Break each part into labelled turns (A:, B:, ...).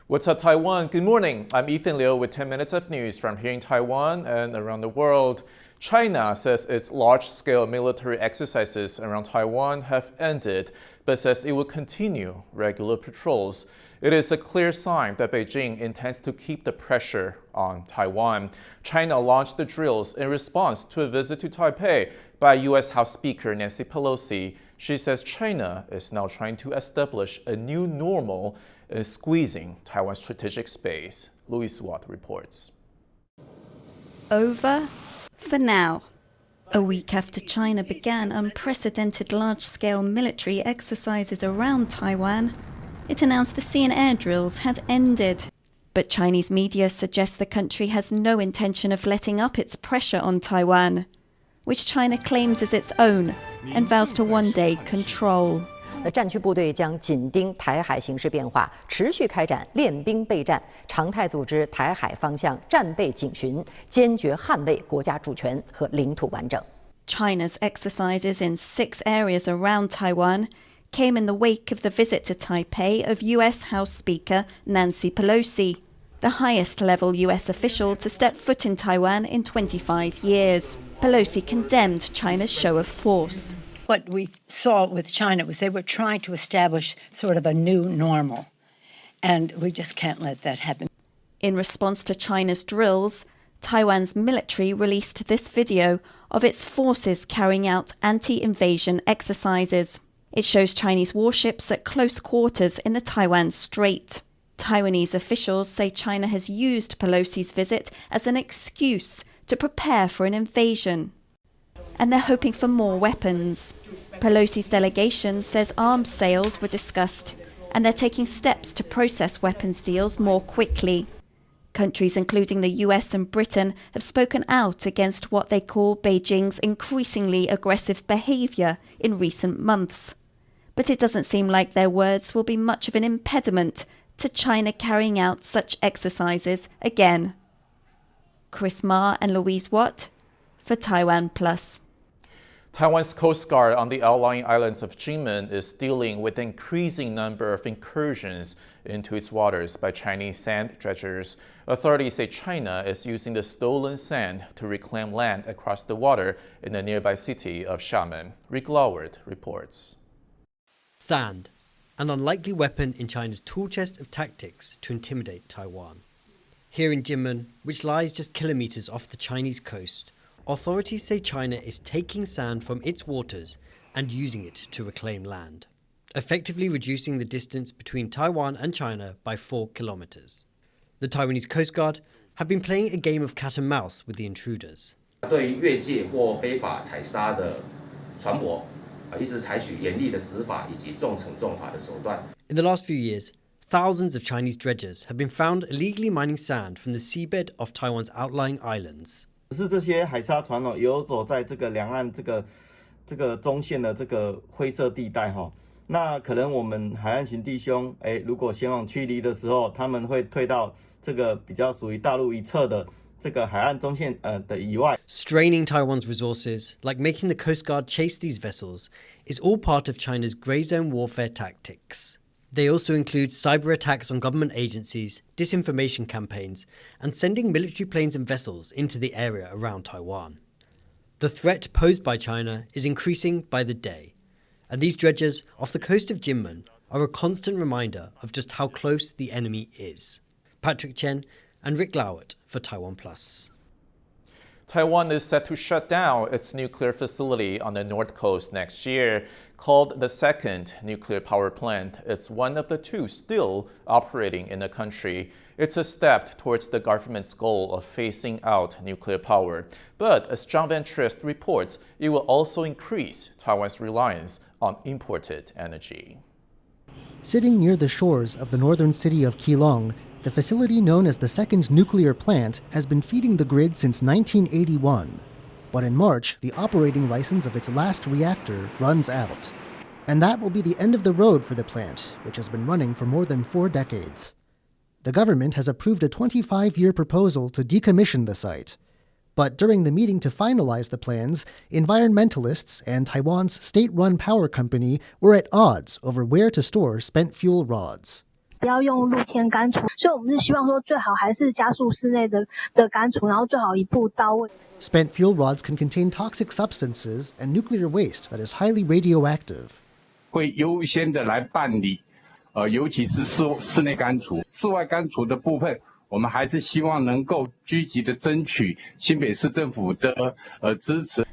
A: What's up, Taiwan? Good morning. I'm Ethan Liu with 10 minutes of news from here in Taiwan and around the world. China says its large-scale military exercises around Taiwan have ended, but says it will continue regular patrols. It is a clear sign that Beijing intends to keep the pressure on Taiwan. China launched the drills in response to a visit to Taipei by U.S. House Speaker Nancy Pelosi. She says China is now trying to establish a new normal in squeezing Taiwan's strategic space. Louis Watt reports.
B: Over for now. A week after China began unprecedented large-scale military exercises around Taiwan, it announced the sea and air drills had ended. But Chinese media suggests the country has no intention of letting up its pressure on Taiwan, which China claims as its own and vows to one day control.
C: 战区部队将紧盯台海形势变化，持续开展练兵备战，常态组织台海方向战备警巡，坚决捍卫国家主权和领土完整。
B: China's exercises in 6 areas around Taiwan came in the wake of the visit to Taipei of U.S. House Speaker Nancy Pelosi, the highest-level U.S. official to step foot in Taiwan in 25 years. Pelosi condemned China's show of force.
D: What we saw with China was they were trying to establish sort of a new normal, and we just can't let that happen.
B: In response to China's drills, Taiwan's military released this video of its forces carrying out anti-invasion exercises. It shows Chinese warships at close quarters in the Taiwan Strait. Taiwanese officials say China has used Pelosi's visit as an excuse to prepare for an invasion. And they're hoping for more weapons. Pelosi's delegation says arms sales were discussed, and they're taking steps to process weapons deals more quickly. Countries including the US and Britain have spoken out against what they call Beijing's increasingly aggressive behaviour in recent months. But it doesn't seem like their words will be much of an impediment to China carrying out such exercises again. Chris Ma and Louise Watt for TaiwanPlus.
A: Taiwan's Coast Guard on the outlying islands of Jinmen is dealing with an increasing number of incursions into its waters by Chinese sand dredgers. Authorities say China is using the stolen sand to reclaim land across the water in the nearby city of Xiamen. Rick Laward reports.
E: Sand, an unlikely weapon in China's tool chest of tactics to intimidate Taiwan. Here in Jinmen, which lies just kilometers off the Chinese coast, authorities say China is taking sand from its waters and using it to reclaim land, effectively reducing the distance between Taiwan and China by 4 kilometers. The Taiwanese Coast Guard have been playing a game of cat and mouse with the intruders.
F: 对越界或非法采砂的船舶，一直采取严厉的执法以及重惩重罚的手段。
E: In the last few years, thousands of Chinese dredgers have been found illegally mining sand from the seabed of Taiwan's outlying islands.
G: 只是这些海沙船游走在这个两岸这个中线的这个灰色地带那可能我们海岸巡弟兄如果前往驱离的时候，他们会退到这个比较属于大陆一侧的这个海岸中线的以外。
E: Straining Taiwan's resources, like making the Coast Guard chase these vessels, is all part of China's grey zone warfare tactics. They also include cyber attacks on government agencies, disinformation campaigns, and sending military planes and vessels into the area around Taiwan. The threat posed by China is increasing by the day, and these dredgers off the coast of Jinmen are a constant reminder of just how close the enemy is. Patrick Chen and Rick Lawert for TaiwanPlus.
A: Taiwan is set to shut down its nuclear facility on the north coast next year. Called the second nuclear power plant, it's one of the 2 still operating in the country. It's a step towards the government's goal of phasing out nuclear power. But as John Van Trist reports, it will also increase Taiwan's reliance on imported energy.
H: Sitting near the shores of the northern city of Keelung, the facility known as the second nuclear plant has been feeding the grid since 1981. But in March, the operating license of its last reactor runs out. And that will be the end of the road for the plant, which has been running for more than 4 decades. The government has approved a 25-year proposal to decommission the site. But during the meeting to finalize the plans, environmentalists and Taiwan's state-run power company were at odds over where to store spent fuel rods.
I: 不要用露天干除，所以我们是希望说最好还是加速室内的干除，然后最好一步到位。
H: Spent fuel rods can contain toxic substances and nuclear waste that is highly radioactive.
J: 会优先的来办理，尤其是室内干除，室外干除的部分，我们还是希望能够积极的争取新北市政府的支持。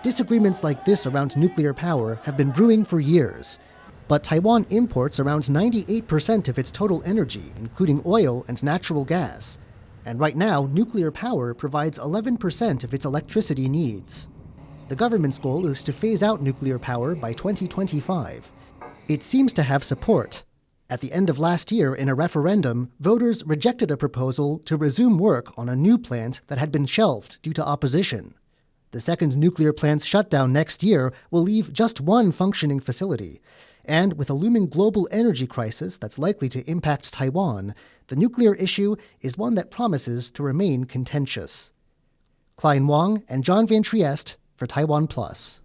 H: Disagreements like this around nuclear power have been brewing for years. But Taiwan imports around 98% of its total energy, including oil and natural gas. And right now, nuclear power provides 11% of its electricity needs. The government's goal is to phase out nuclear power by 2025. It seems to have support. At the end of last year, in a referendum, voters rejected a proposal to resume work on a new plant that had been shelved due to opposition. The second nuclear plant's shutdown next year will leave just one functioning facility. And with a looming global energy crisis that's likely to impact Taiwan, the nuclear issue is one that promises to remain contentious. Klein Wang and John Van Trieste for TaiwanPlus.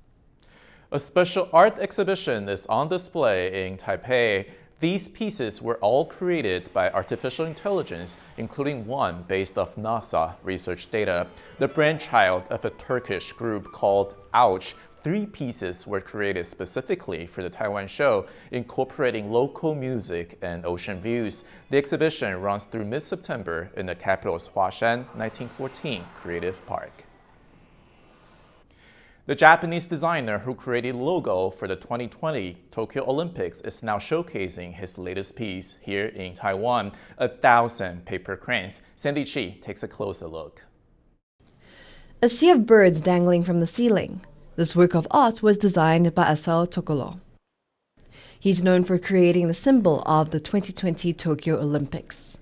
A: A special art exhibition is on display in Taipei. These pieces were all created by artificial intelligence, including one based off NASA research data. The brainchild of a Turkish group called Ouch, 3 pieces were created specifically for the Taiwan show, incorporating local music and ocean views. The exhibition runs through mid-September in the capital's Huashan 1914 Creative Park. The Japanese designer who created the logo for the 2020 Tokyo Olympics is now showcasing his latest piece here in Taiwan, 1,000 paper cranes. Sandy Chi takes a closer look.
K: A sea of birds dangling from the ceiling. This work of art was designed by Asao Tokolo. He's known for creating the symbol of the 2020 Tokyo Olympics.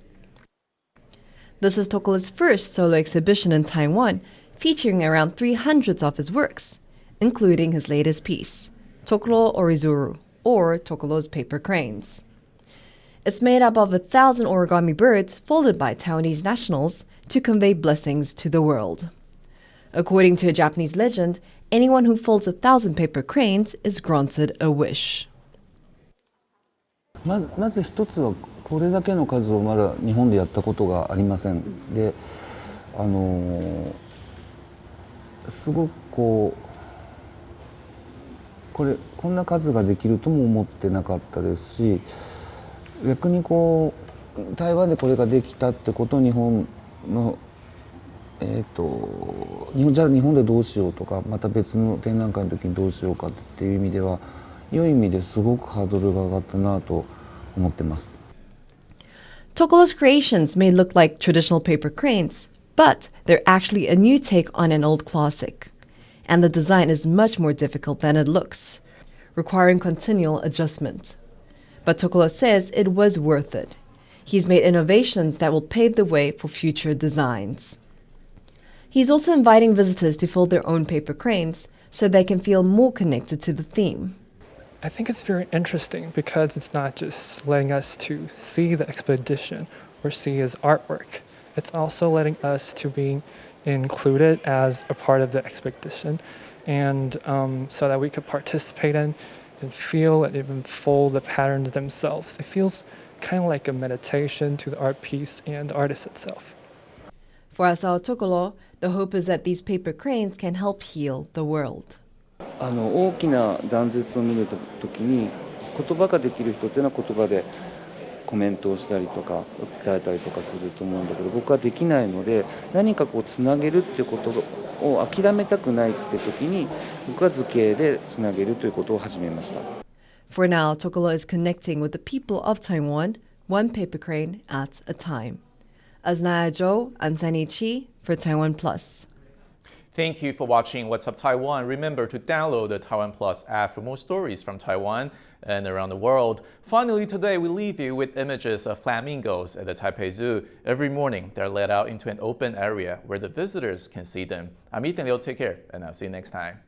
K: This is Tokolo's first solo exhibition in Taiwan, featuring around 300 of his works, including his latest piece, Tokoro Orizuru, or Tokolo's Paper Cranes. It's made up of 1,000 origami birds folded by Taiwanese nationals to convey blessings to the world. According to a Japanese legend, anyone who folds 1,000 paper cranes is granted a wish.
L: まず一つはこれだけの数をまだ日本でやったことがありません。で、すごくこんな数ができるとも思ってなかったですし、逆に台湾でこれができたってことを日本でどうしようとか、また別の展覧会の時にどうしようかっていう意味では、良い意味ですごくハードルが上がったなと思ってます。
K: Tokolo's creations may look like traditional paper cranes, but they're actually a new take on an old classic. And the design is much more difficult than it looks, requiring continual adjustment. But Tokolo says it was worth it. He's made innovations that will pave the way for future designs. He's also inviting visitors to fold their own paper cranes so they can feel more connected to the theme.
M: I think it's very interesting because it's not just letting us to see the expedition or see his artwork. It's also letting us to be included as a part of the expedition, and so that we could participate in and feel and even fold the patterns themselves. It feels kind of like a meditation to the art piece and the artist itself.
K: For Asao Tokolo, the hope is that these paper cranes can help heal the world.
L: 大きな断絶を見るときに、言葉ができる人っていうのは言葉でコメントをしたりとか訴えたりとかすると思うんだけど、僕はできないので、何かつなげるっていうことを諦めたくないって時に、僕は図形でつなげるということを始めました。
K: For now, Tokolo is connecting with the people of Taiwan, one paper crane at a time. Aznaya Zhou and Sandy Chi for TaiwanPlus.
A: Thank you for watching What's Up Taiwan. Remember to download the TaiwanPlus app for more stories from Taiwan and around the world. Finally, today we leave you with images of flamingos at the Taipei Zoo. Every morning, they're let out into an open area where the visitors can see them. I'm Ethan Liu. Take care, and I'll see you next time.